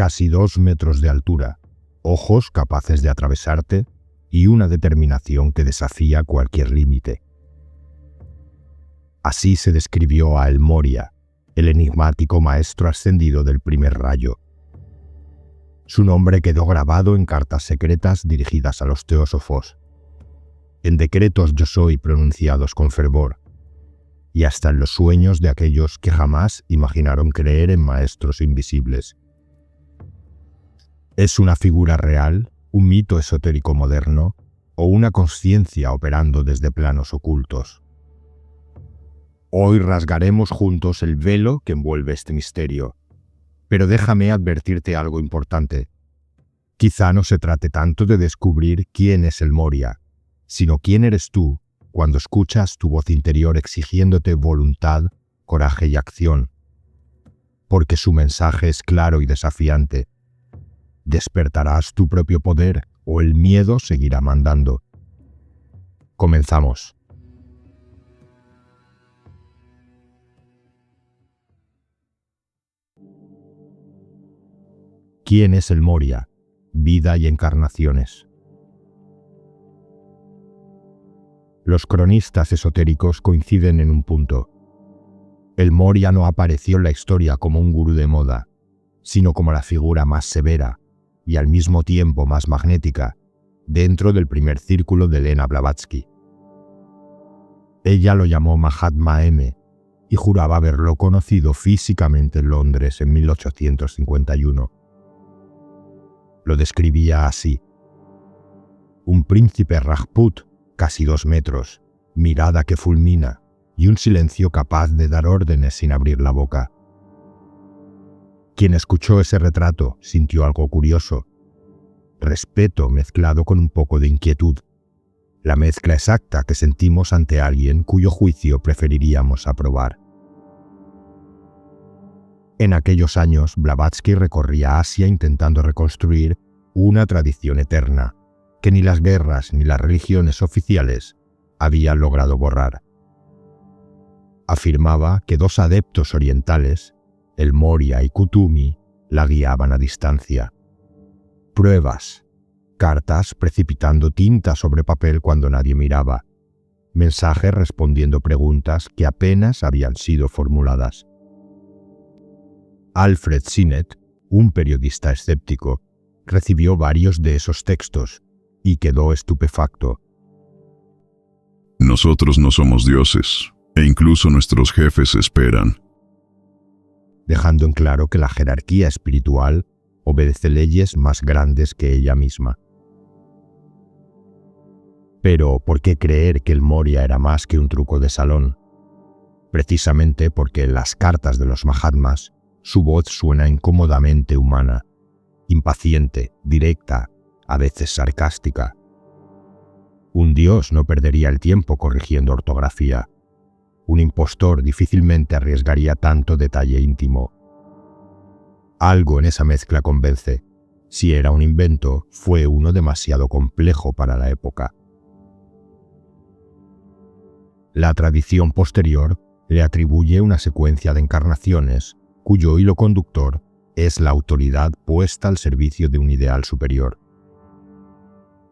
casi 2 metros de altura, ojos capaces de atravesarte y una determinación que desafía cualquier límite. Así se describió a El Moria, el enigmático maestro ascendido del primer rayo. Su nombre quedó grabado en cartas secretas dirigidas a los teósofos, en decretos yo soy pronunciados con fervor, y hasta en los sueños de aquellos que jamás imaginaron creer en maestros invisibles. ¿Es una figura real, un mito esotérico moderno, o una conciencia operando desde planos ocultos? Hoy rasgaremos juntos el velo que envuelve este misterio, pero déjame advertirte algo importante. Quizá no se trate tanto de descubrir quién es el Moria, sino quién eres tú cuando escuchas tu voz interior exigiéndote voluntad, coraje y acción, porque su mensaje es claro y desafiante. ¿Despertarás tu propio poder o el miedo seguirá mandando? Comenzamos. ¿Quién es el Moria? Vida y encarnaciones. Los cronistas esotéricos coinciden en un punto. El Moria no apareció en la historia como un gurú de moda, sino como la figura más severa y al mismo tiempo más magnética dentro del primer círculo de Elena Blavatsky. Ella lo llamó Mahatma M y juraba haberlo conocido físicamente en Londres en 1851. Lo describía así: un príncipe Rajput, casi 2 metros, mirada que fulmina y un silencio capaz de dar órdenes sin abrir la boca. Quien escuchó ese retrato sintió algo curioso: respeto mezclado con un poco de inquietud, la mezcla exacta que sentimos ante alguien cuyo juicio preferiríamos aprobar. En aquellos años, Blavatsky recorría Asia intentando reconstruir una tradición eterna que ni las guerras ni las religiones oficiales habían logrado borrar. Afirmaba que 2 adeptos orientales, el Moria y Kutumi, la guiaban a distancia. Pruebas, cartas precipitando tinta sobre papel cuando nadie miraba, mensajes respondiendo preguntas que apenas habían sido formuladas. Alfred Sinnett, un periodista escéptico, recibió varios de esos textos y quedó estupefacto. Nosotros no somos dioses, e incluso nuestros jefes esperan. Dejando en claro que la jerarquía espiritual obedece leyes más grandes que ella misma. Pero, ¿por qué creer que el Moria era más que un truco de salón? Precisamente porque en las cartas de los Mahatmas su voz suena incómodamente humana, impaciente, directa, a veces sarcástica. Un dios no perdería el tiempo corrigiendo ortografía. Un impostor difícilmente arriesgaría tanto detalle íntimo. Algo en esa mezcla convence. Si era un invento, fue uno demasiado complejo para la época. La tradición posterior le atribuye una secuencia de encarnaciones cuyo hilo conductor es la autoridad puesta al servicio de un ideal superior.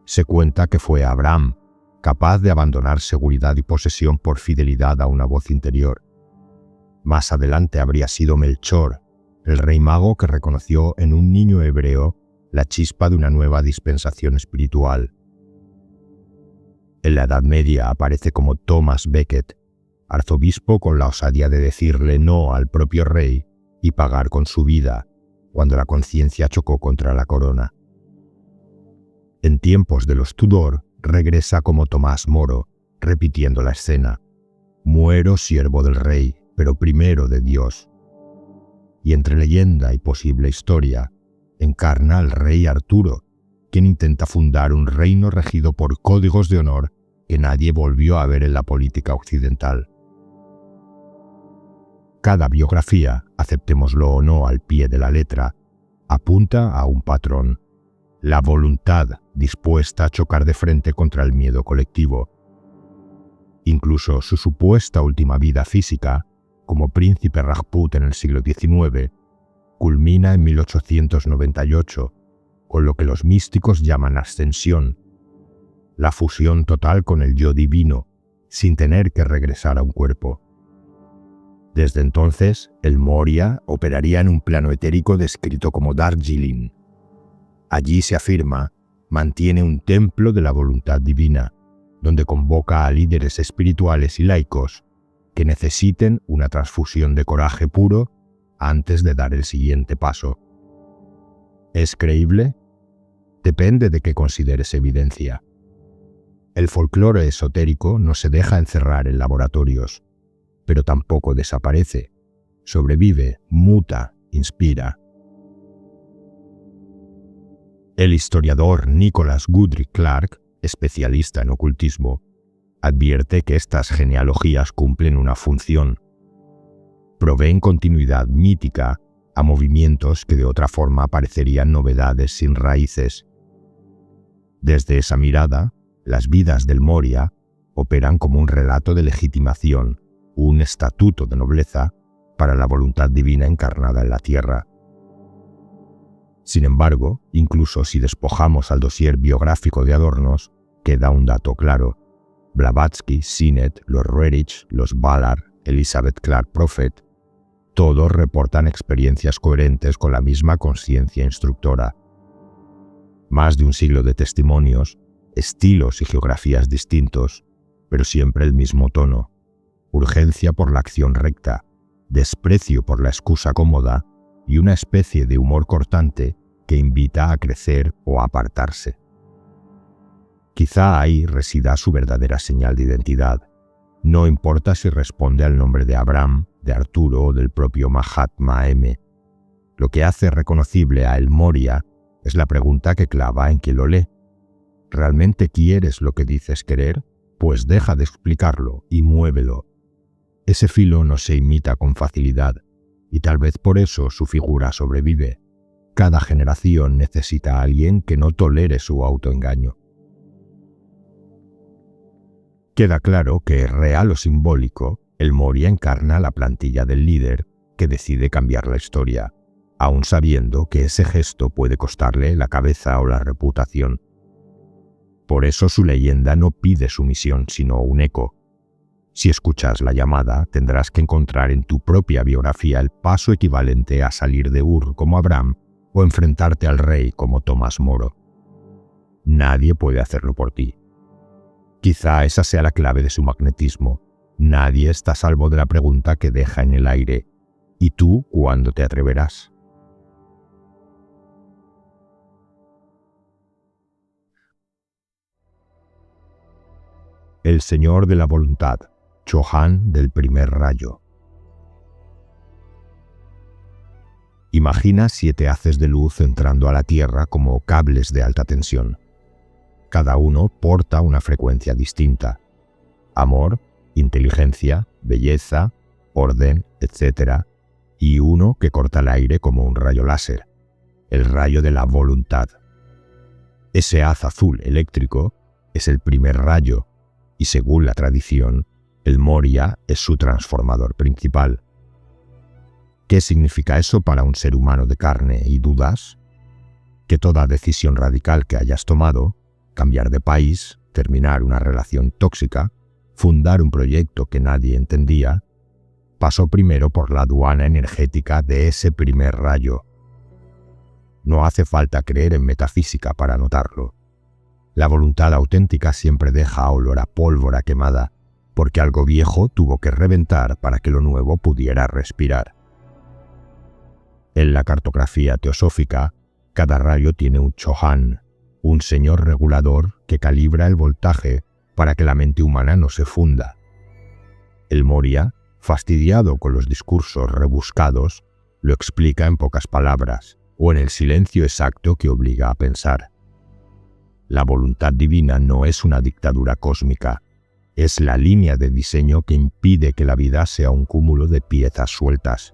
Se cuenta que fue Abraham, capaz de abandonar seguridad y posesión por fidelidad a una voz interior. Más adelante habría sido Melchor, el rey mago que reconoció en un niño hebreo la chispa de una nueva dispensación espiritual. En la Edad Media aparece como Thomas Becket, arzobispo con la osadía de decirle no al propio rey y pagar con su vida, cuando la conciencia chocó contra la corona. En tiempos de los Tudor, regresa como Tomás Moro, repitiendo la escena: muero siervo del rey, pero primero de Dios. Y entre leyenda y posible historia, encarna al rey Arturo, quien intenta fundar un reino regido por códigos de honor que nadie volvió a ver en la política occidental. Cada biografía, aceptémoslo o no al pie de la letra, apunta a un patrón: la voluntad dispuesta a chocar de frente contra el miedo colectivo. Incluso su supuesta última vida física, como príncipe Rajput en el siglo XIX, culmina en 1898, con lo que los místicos llaman ascensión, la fusión total con el yo divino, sin tener que regresar a un cuerpo. Desde entonces, el Moria operaría en un plano etérico descrito como Darjeeling. Allí, se afirma, mantiene un templo de la voluntad divina, donde convoca a líderes espirituales y laicos que necesiten una transfusión de coraje puro antes de dar el siguiente paso. ¿Es creíble? Depende de qué consideres evidencia. El folclore esotérico no se deja encerrar en laboratorios, pero tampoco desaparece. Sobrevive, muta, inspira. El historiador Nicholas Goodrich Clark, especialista en ocultismo, advierte que estas genealogías cumplen una función. Proveen continuidad mítica a movimientos que de otra forma parecerían novedades sin raíces. Desde esa mirada, las vidas del Moria operan como un relato de legitimación, un estatuto de nobleza para la voluntad divina encarnada en la tierra. Sin embargo, incluso si despojamos al dossier biográfico de adornos, queda un dato claro. Blavatsky, Sinnett, los Roerich, los Ballard, Elizabeth Clark Prophet, todos reportan experiencias coherentes con la misma conciencia instructora. Más de un siglo de testimonios, estilos y geografías distintos, pero siempre el mismo tono: urgencia por la acción recta, desprecio por la excusa cómoda y una especie de humor cortante que invita a crecer o a apartarse. Quizá ahí resida su verdadera señal de identidad. No importa si responde al nombre de Abraham, de Arturo o del propio Mahatma M. Lo que hace reconocible a El Moria es la pregunta que clava en quien lo lee. ¿Realmente quieres lo que dices querer? Pues deja de explicarlo y muévelo. Ese filo no se imita con facilidad, y tal vez por eso su figura sobrevive. Cada generación necesita a alguien que no tolere su autoengaño. Queda claro que, real o simbólico, el Moria encarna la plantilla del líder que decide cambiar la historia, aun sabiendo que ese gesto puede costarle la cabeza o la reputación. Por eso su leyenda no pide sumisión, sino un eco. Si escuchas la llamada, tendrás que encontrar en tu propia biografía el paso equivalente a salir de Ur como Abraham o enfrentarte al rey como Tomás Moro. Nadie puede hacerlo por ti. Quizá esa sea la clave de su magnetismo. Nadie está a salvo de la pregunta que deja en el aire: ¿y tú cuándo te atreverás? El Señor de la Voluntad, Chohan del primer rayo. Imagina 7 haces de luz entrando a la Tierra como cables de alta tensión. Cada uno porta una frecuencia distinta: amor, inteligencia, belleza, orden, etc. Y uno que corta el aire como un rayo láser, el rayo de la voluntad. Ese haz azul eléctrico es el primer rayo, y según la tradición, el Moria es su transformador principal. ¿Qué significa eso para un ser humano de carne y dudas? Que toda decisión radical que hayas tomado, cambiar de país, terminar una relación tóxica, fundar un proyecto que nadie entendía, pasó primero por la aduana energética de ese primer rayo. No hace falta creer en metafísica para notarlo. La voluntad auténtica siempre deja olor a pólvora quemada, porque algo viejo tuvo que reventar para que lo nuevo pudiera respirar. En la cartografía teosófica, cada rayo tiene un Chohan, un señor regulador que calibra el voltaje para que la mente humana no se funda. El Moria, fastidiado con los discursos rebuscados, lo explica en pocas palabras o en el silencio exacto que obliga a pensar. La voluntad divina no es una dictadura cósmica, es la línea de diseño que impide que la vida sea un cúmulo de piezas sueltas.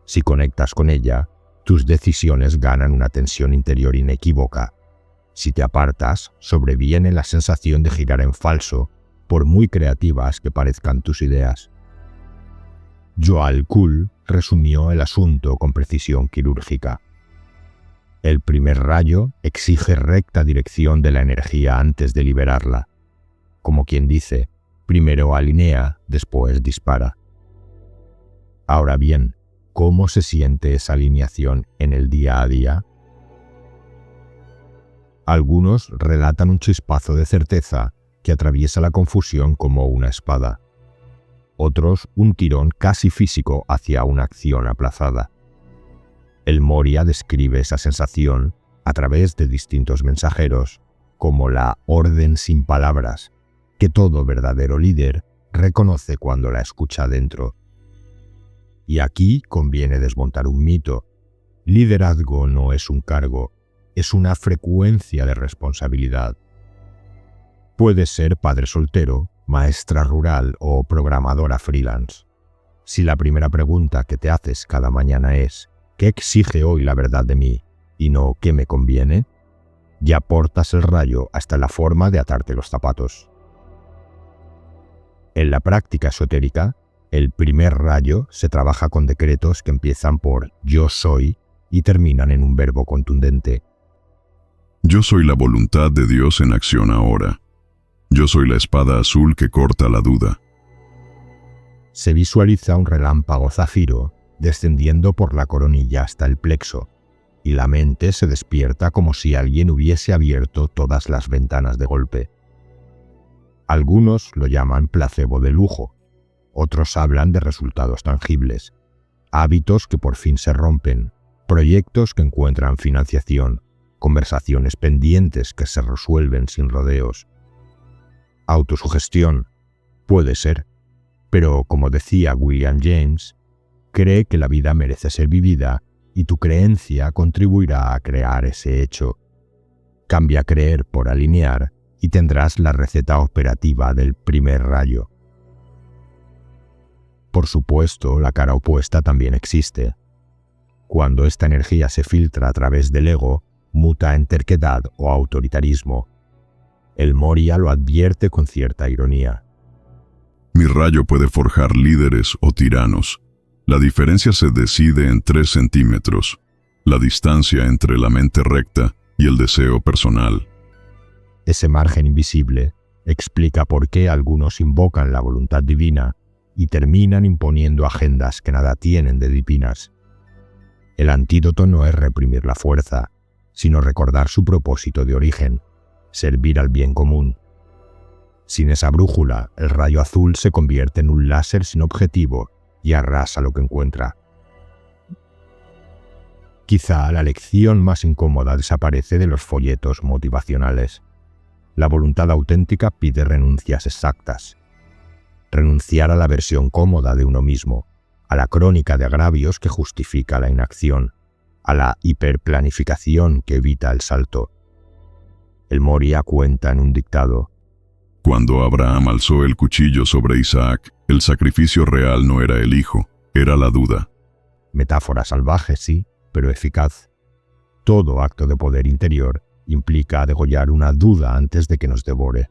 Si conectas con ella, tus decisiones ganan una tensión interior inequívoca. Si te apartas, sobreviene la sensación de girar en falso, por muy creativas que parezcan tus ideas. Joel Kuhl resumió el asunto con precisión quirúrgica. El primer rayo exige recta dirección de la energía antes de liberarla. Como quien dice, primero alinea, después dispara. Ahora bien, ¿cómo se siente esa alineación en el día a día? Algunos relatan un chispazo de certeza que atraviesa la confusión como una espada. Otros un tirón casi físico hacia una acción aplazada. El Moria describe esa sensación a través de distintos mensajeros, como la orden sin palabras, que todo verdadero líder reconoce cuando la escucha dentro. Y aquí conviene desmontar un mito. Liderazgo no es un cargo, es una frecuencia de responsabilidad. Puedes ser padre soltero, maestra rural o programadora freelance. Si la primera pregunta que te haces cada mañana es ¿qué exige hoy la verdad de mí? Y no ¿qué me conviene? Ya portas el rayo hasta la forma de atarte los zapatos. En la práctica esotérica, el primer rayo se trabaja con decretos que empiezan por yo soy y terminan en un verbo contundente. Yo soy la voluntad de Dios en acción ahora. Yo soy la espada azul que corta la duda. Se visualiza un relámpago zafiro descendiendo por la coronilla hasta el plexo, y la mente se despierta como si alguien hubiese abierto todas las ventanas de golpe. Algunos lo llaman placebo de lujo, otros hablan de resultados tangibles, hábitos que por fin se rompen, proyectos que encuentran financiación, conversaciones pendientes que se resuelven sin rodeos. Autosugestión, puede ser, pero como decía William James, cree que la vida merece ser vivida y tu creencia contribuirá a crear ese hecho. Cambia creer por alinear y tendrás la receta operativa del primer rayo. Por supuesto, la cara opuesta también existe. Cuando esta energía se filtra a través del ego, muta en terquedad o autoritarismo. El Moria lo advierte con cierta ironía. Mi rayo puede forjar líderes o tiranos. La diferencia se decide en 3 centímetros, la distancia entre la mente recta y el deseo personal. Ese margen invisible explica por qué algunos invocan la voluntad divina y terminan imponiendo agendas que nada tienen de divinas. El antídoto no es reprimir la fuerza, sino recordar su propósito de origen, servir al bien común. Sin esa brújula, el rayo azul se convierte en un láser sin objetivo y arrasa lo que encuentra. Quizá la lección más incómoda desaparece de los folletos motivacionales. La voluntad auténtica pide renuncias exactas. Renunciar a la versión cómoda de uno mismo, a la crónica de agravios que justifica la inacción, a la hiperplanificación que evita el salto. El Moria cuenta en un dictado: Cuando Abraham alzó el cuchillo sobre Isaac, el sacrificio real no era el hijo, era la duda. Metáfora salvaje, sí, pero eficaz. Todo acto de poder interior implica degollar una duda antes de que nos devore.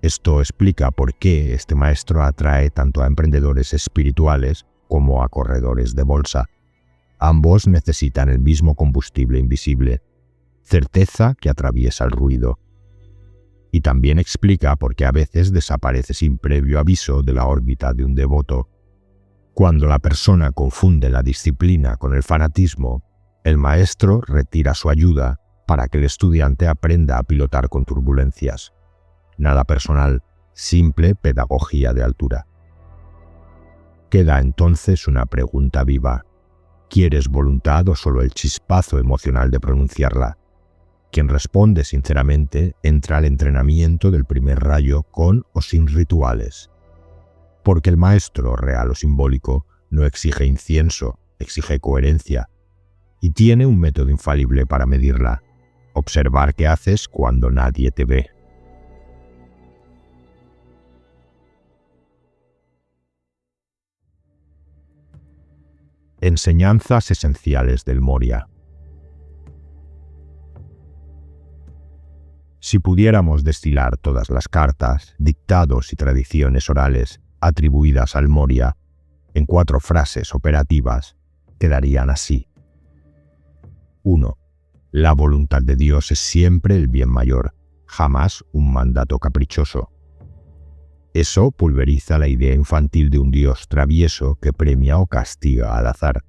Esto explica por qué este maestro atrae tanto a emprendedores espirituales como a corredores de bolsa. Ambos necesitan el mismo combustible invisible, certeza que atraviesa el ruido. Y también explica por qué a veces desaparece sin previo aviso de la órbita de un devoto. Cuando la persona confunde la disciplina con el fanatismo, el maestro retira su ayuda para que el estudiante aprenda a pilotar con turbulencias. Nada personal, simple pedagogía de altura. Queda entonces una pregunta viva. ¿Quieres voluntad o solo el chispazo emocional de pronunciarla? Quien responde sinceramente entra al entrenamiento del primer rayo con o sin rituales. Porque el maestro, real o simbólico, no exige incienso, exige coherencia. Y tiene un método infalible para medirla: observar qué haces cuando nadie te ve. Enseñanzas esenciales del Moria. Si pudiéramos destilar todas las cartas, dictados y tradiciones orales atribuidas al Moria, En 4 frases operativas quedarían así. 1. La voluntad de Dios es siempre el bien mayor, jamás un mandato caprichoso. Eso pulveriza la idea infantil de un Dios travieso que premia o castiga al azar.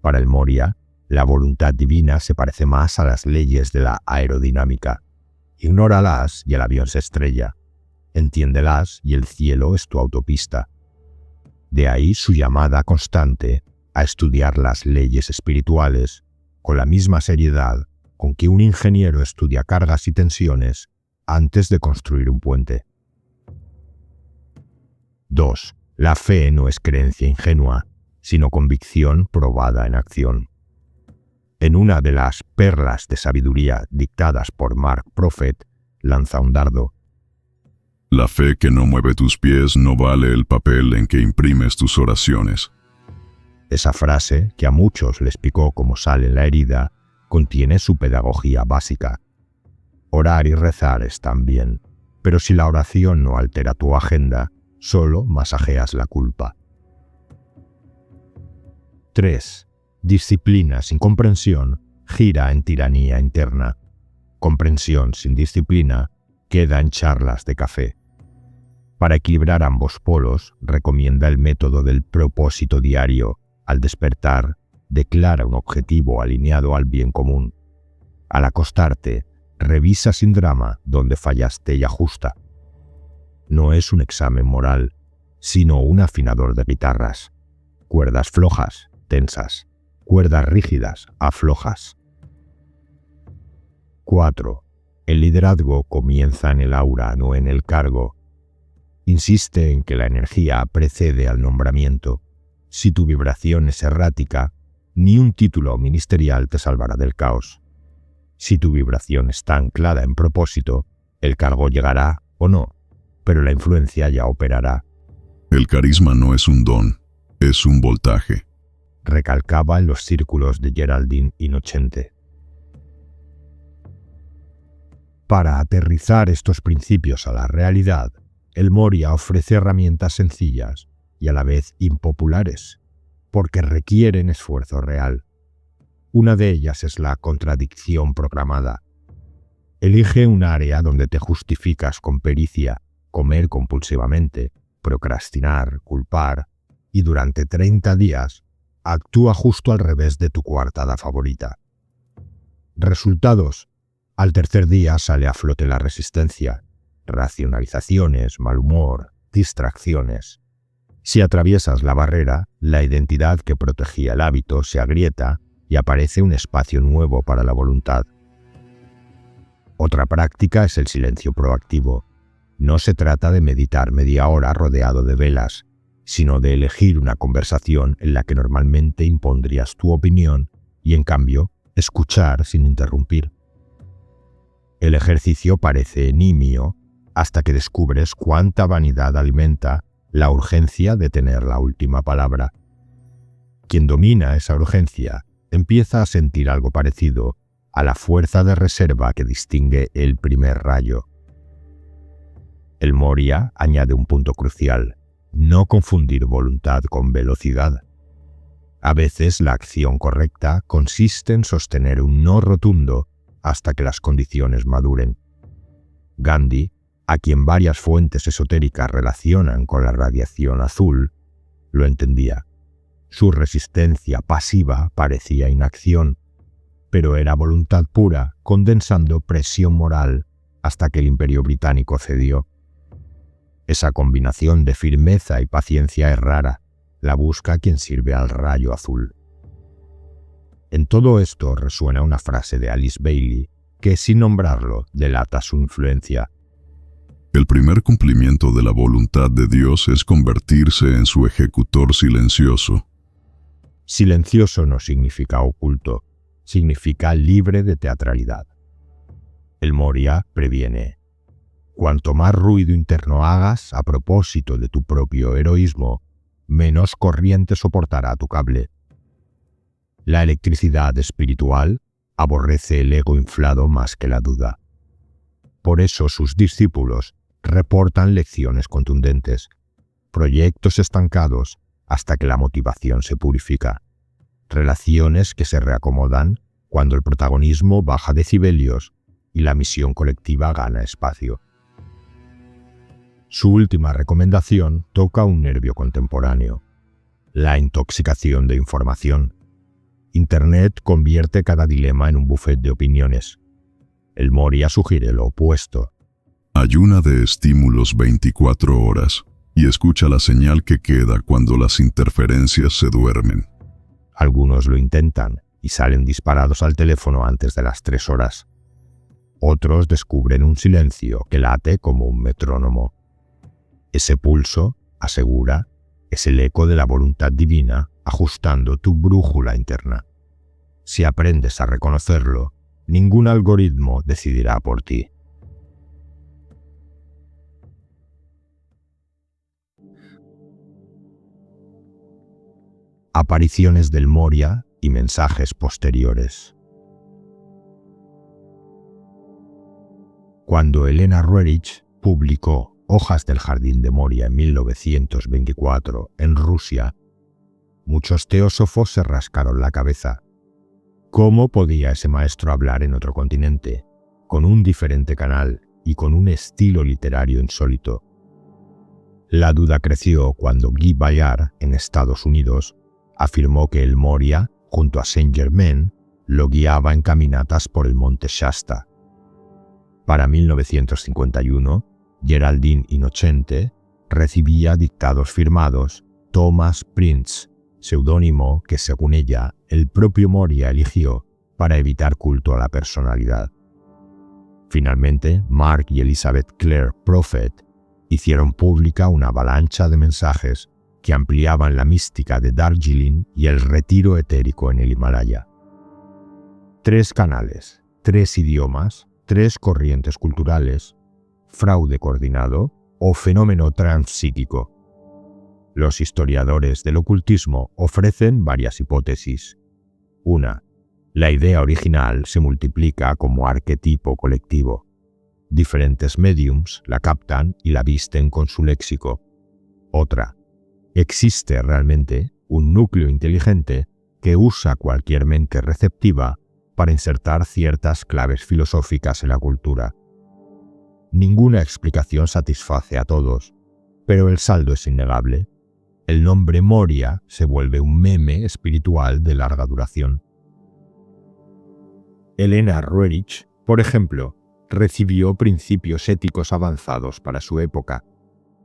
Para el Moria, la voluntad divina se parece más a las leyes de la aerodinámica. Ignóralas y el avión se estrella. Entiéndelas y el cielo es tu autopista. De ahí su llamada constante a estudiar las leyes espirituales con la misma seriedad con que un ingeniero estudia cargas y tensiones antes de construir un puente. 2. La fe no es creencia ingenua, sino convicción probada en acción. En una de las perlas de sabiduría dictadas por Mark Prophet, lanza un dardo. La fe que no mueve tus pies no vale el papel en que imprimes tus oraciones. Esa frase, que a muchos les picó como sal en la herida, contiene su pedagogía básica. Orar y rezar están bien, pero si la oración no altera tu agenda, solo masajeas la culpa. 3. Disciplina sin comprensión gira en tiranía interna. Comprensión sin disciplina queda en charlas de café. Para equilibrar ambos polos, recomienda el método del propósito diario. Al despertar, declara un objetivo alineado al bien común. Al acostarte, revisa sin drama dónde fallaste y ajusta. No es un examen moral, sino un afinador de guitarras. Cuerdas flojas, tensas. Cuerdas rígidas, aflojas. 4. El liderazgo comienza en el aura, no en el cargo. Insiste en que la energía precede al nombramiento. Si tu vibración es errática, ni un título ministerial te salvará del caos. Si tu vibración está anclada en propósito, el cargo llegará o no, pero la influencia ya operará. El carisma no es un don, es un voltaje. Recalcaba en los círculos de Geraldine Innocente. Para aterrizar estos principios a la realidad, el Moria ofrece herramientas sencillas y a la vez impopulares, porque requieren esfuerzo real. Una de ellas es la contradicción programada. Elige un área donde te justificas con pericia, comer compulsivamente, procrastinar, culpar, y durante 30 días actúa justo al revés de tu coartada favorita. Resultados: al tercer día sale a flote la resistencia, racionalizaciones, mal humor, distracciones. Si atraviesas la barrera, la identidad que protegía el hábito se agrieta y aparece un espacio nuevo para la voluntad. Otra práctica es el silencio proactivo. No se trata de meditar media hora rodeado de velas, sino de elegir una conversación en la que normalmente impondrías tu opinión y, en cambio, escuchar sin interrumpir. El ejercicio parece nimio hasta que descubres cuánta vanidad alimenta la urgencia de tener la última palabra. Quien domina esa urgencia empieza a sentir algo parecido a la fuerza de reserva que distingue el primer rayo. El Moria añade un punto crucial: no confundir voluntad con velocidad. A veces la acción correcta consiste en sostener un no rotundo hasta que las condiciones maduren. Gandhi, a quien varias fuentes esotéricas relacionan con la radiación azul, lo entendía. Su resistencia pasiva parecía inacción, pero era voluntad pura, condensando presión moral hasta que el Imperio Británico cedió. Esa combinación de firmeza y paciencia es rara, la busca quien sirve al rayo azul. En todo esto resuena una frase de Alice Bailey que, sin nombrarlo, delata su influencia. El primer cumplimiento de la voluntad de Dios es convertirse en su ejecutor silencioso. Silencioso no significa oculto, significa libre de teatralidad. El Moria previene: cuanto más ruido interno hagas a propósito de tu propio heroísmo, menos corriente soportará tu cable. La electricidad espiritual aborrece el ego inflado más que la duda. Por eso sus discípulos reportan lecciones contundentes. Proyectos estancados hasta que la motivación se purifica. Relaciones que se reacomodan cuando el protagonismo baja decibelios y la misión colectiva gana espacio. Su última recomendación toca un nervio contemporáneo: la intoxicación de información. Internet convierte cada dilema en un buffet de opiniones. El Moria sugiere lo opuesto. Ayuna de estímulos 24 horas y escucha la señal que queda cuando las interferencias se duermen. Algunos lo intentan y salen disparados al teléfono antes de las 3 horas. Otros descubren un silencio que late como un metrónomo. Ese pulso, asegura, es el eco de la voluntad divina ajustando tu brújula interna. Si aprendes a reconocerlo, ningún algoritmo decidirá por ti. Apariciones del Moria y mensajes posteriores. Cuando Elena Roerich publicó Hojas del Jardín de Moria en 1924 en Rusia, muchos teósofos se rascaron la cabeza. ¿Cómo podía ese maestro hablar en otro continente, con un diferente canal y con un estilo literario insólito? La duda creció cuando Guy Ballard, en Estados Unidos, afirmó que el Moria, junto a Saint-Germain, lo guiaba en caminatas por el monte Shasta. Para 1951, Geraldine Innocente recibía dictados firmados Thomas Prince, seudónimo que, según ella, el propio Moria eligió para evitar culto a la personalidad. Finalmente, Mark y Elizabeth Clare Prophet hicieron pública una avalancha de mensajes que ampliaban la mística de Darjeeling y el retiro etérico en el Himalaya. 3 canales, 3 idiomas, 3 corrientes culturales, fraude coordinado o fenómeno transpsíquico. Los historiadores del ocultismo ofrecen varias hipótesis. 1. La idea original se multiplica como arquetipo colectivo. Diferentes mediums la captan y la visten con su léxico. Otra. Existe realmente un núcleo inteligente que usa cualquier mente receptiva para insertar ciertas claves filosóficas en la cultura. Ninguna explicación satisface a todos, pero el saldo es innegable. El nombre Moria se vuelve un meme espiritual de larga duración. Elena Roerich, por ejemplo, recibió principios éticos avanzados para su época: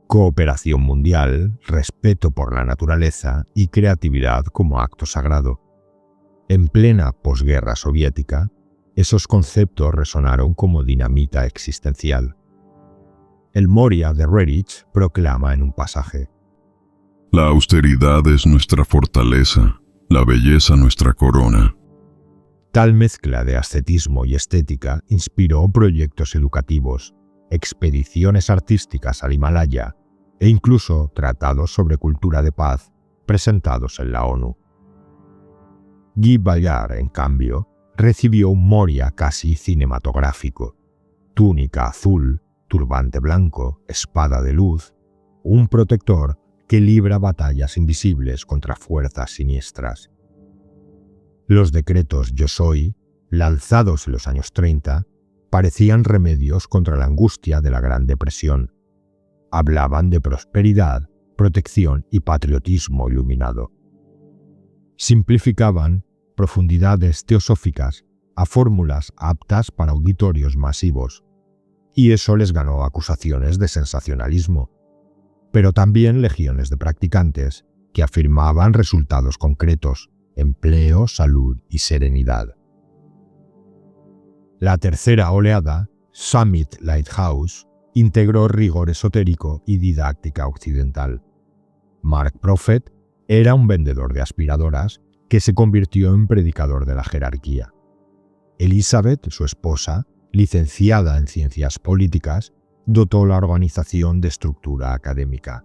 cooperación mundial, respeto por la naturaleza y creatividad como acto sagrado. En plena posguerra soviética, esos conceptos resonaron como dinamita existencial. El Moria de Roerich proclama en un pasaje: La austeridad es nuestra fortaleza, la belleza nuestra corona. Tal mezcla de ascetismo y estética inspiró proyectos educativos, expediciones artísticas al Himalaya e incluso tratados sobre cultura de paz presentados en la ONU. Guy Ballard, en cambio, recibió un Moria casi cinematográfico: túnica azul, turbante blanco, espada de luz, un protector que libra batallas invisibles contra fuerzas siniestras. Los decretos Yo Soy, lanzados en los años 30, parecían remedios contra la angustia de la Gran Depresión. Hablaban de prosperidad, protección y patriotismo iluminado. Simplificaban profundidades teosóficas a fórmulas aptas para auditorios masivos, y eso les ganó acusaciones de sensacionalismo, pero también legiones de practicantes que afirmaban resultados concretos: empleo, salud y serenidad. La tercera oleada, Summit Lighthouse, integró rigor esotérico y didáctica occidental. Mark Prophet era un vendedor de aspiradoras que se convirtió en predicador de la jerarquía. Elizabeth, su esposa, licenciada en ciencias políticas, dotó la organización de estructura académica.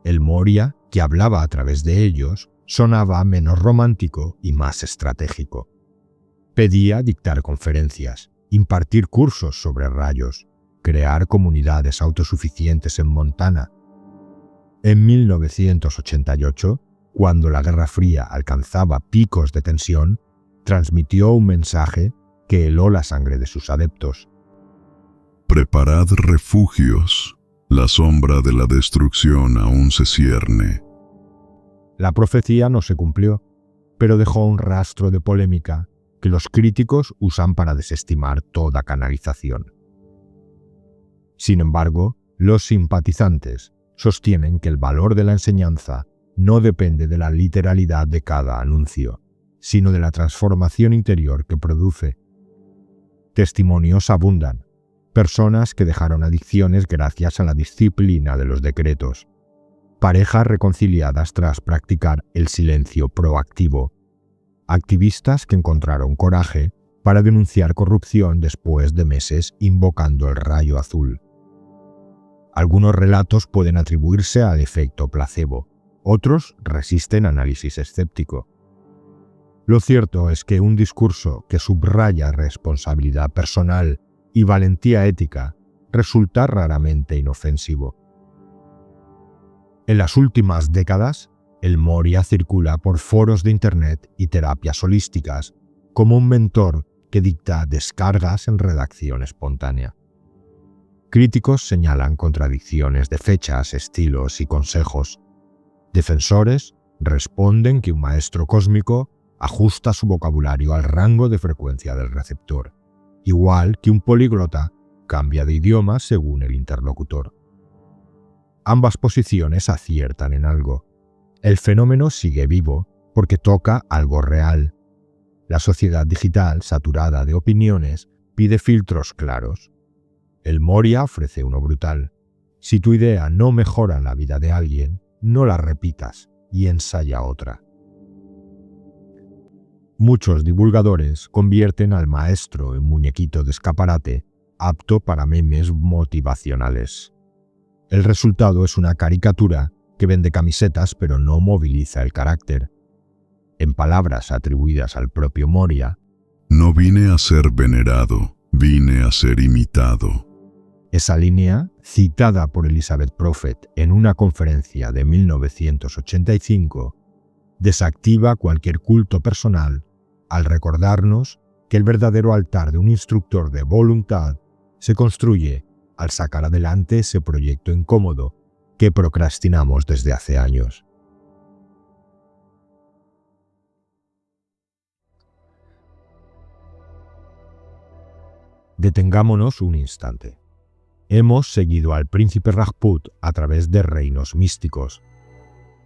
El Moria, que hablaba a través de ellos, sonaba menos romántico y más estratégico. Pedía dictar conferencias, impartir cursos sobre rayos, crear comunidades autosuficientes en Montana. En 1988, cuando la Guerra Fría alcanzaba picos de tensión, transmitió un mensaje que heló la sangre de sus adeptos. Preparad refugios, la sombra de la destrucción aún se cierne. La profecía no se cumplió, pero dejó un rastro de polémica que los críticos usan para desestimar toda canalización. Sin embargo, los simpatizantes sostienen que el valor de la enseñanza no depende de la literalidad de cada anuncio, sino de la transformación interior que produce. Testimonios abundan, personas que dejaron adicciones gracias a la disciplina de los decretos, parejas reconciliadas tras practicar el silencio proactivo, activistas que encontraron coraje para denunciar corrupción después de meses invocando el rayo azul. Algunos relatos pueden atribuirse al efecto placebo, otros resisten análisis escéptico. Lo cierto es que un discurso que subraya responsabilidad personal y valentía ética resulta raramente inofensivo. En las últimas décadas, el Moria circula por foros de Internet y terapias holísticas como un mentor que dicta descargas en redacción espontánea. Críticos señalan contradicciones de fechas, estilos y consejos. Defensores responden que un maestro cósmico ajusta su vocabulario al rango de frecuencia del receptor, igual que un políglota cambia de idioma según el interlocutor. Ambas posiciones aciertan en algo. El fenómeno sigue vivo porque toca algo real. La sociedad digital, saturada de opiniones, pide filtros claros. El Moria ofrece uno brutal. Si tu idea no mejora la vida de alguien, no la repitas y ensaya otra. Muchos divulgadores convierten al maestro en muñequito de escaparate, apto para memes motivacionales. El resultado es una caricatura que vende camisetas pero no moviliza el carácter. En palabras atribuidas al propio Moria, no vine a ser venerado, vine a ser imitado. Esa línea, citada por Elizabeth Prophet en una conferencia de 1985, desactiva cualquier culto personal al recordarnos que el verdadero altar de un instructor de voluntad se construye al sacar adelante ese proyecto incómodo que procrastinamos desde hace años. Detengámonos un instante. Hemos seguido al príncipe Rajput a través de reinos místicos.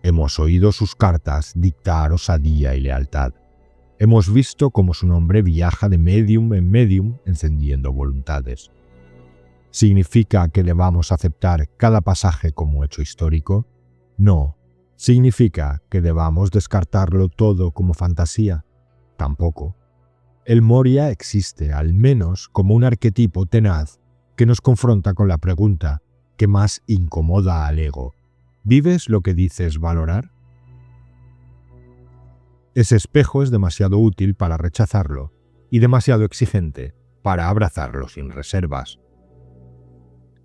Hemos oído sus cartas dictar osadía y lealtad. Hemos visto cómo su nombre viaja de medium en medium encendiendo voluntades. ¿Significa que debamos aceptar cada pasaje como hecho histórico? No. ¿Significa que debamos descartarlo todo como fantasía? Tampoco. El Moria existe al menos como un arquetipo tenaz que nos confronta con la pregunta que más incomoda al ego. ¿Vives lo que dices valorar? Ese espejo es demasiado útil para rechazarlo y demasiado exigente para abrazarlo sin reservas.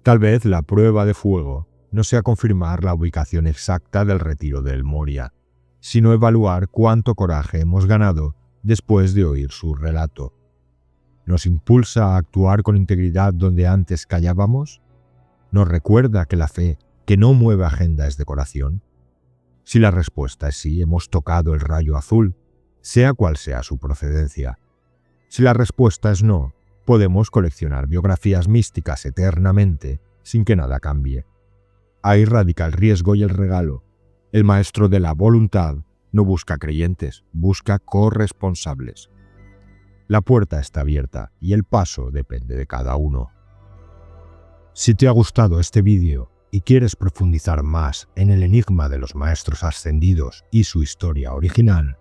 Tal vez la prueba de fuego no sea confirmar la ubicación exacta del retiro del Moria, sino evaluar cuánto coraje hemos ganado después de oír su relato. ¿Nos impulsa a actuar con integridad donde antes callábamos? ¿Nos recuerda que la fe que no mueve agenda es decoración? Si la respuesta es sí, hemos tocado el rayo azul, sea cual sea su procedencia. Si la respuesta es no, podemos coleccionar biografías místicas eternamente sin que nada cambie. Ahí radica el riesgo y el regalo. El maestro de la voluntad no busca creyentes, busca corresponsables. La puerta está abierta y el paso depende de cada uno. Si te ha gustado este vídeo y quieres profundizar más en el enigma de los maestros ascendidos y su historia original,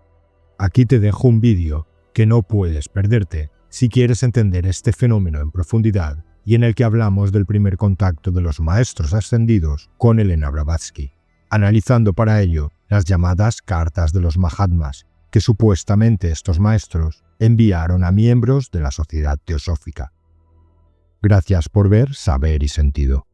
aquí te dejo un vídeo que no puedes perderte si quieres entender este fenómeno en profundidad y en el que hablamos del primer contacto de los maestros ascendidos con Elena Blavatsky, analizando para ello las llamadas cartas de los Mahatmas que supuestamente estos maestros enviaron a miembros de la Sociedad Teosófica. Gracias por ver Saber y Sentido.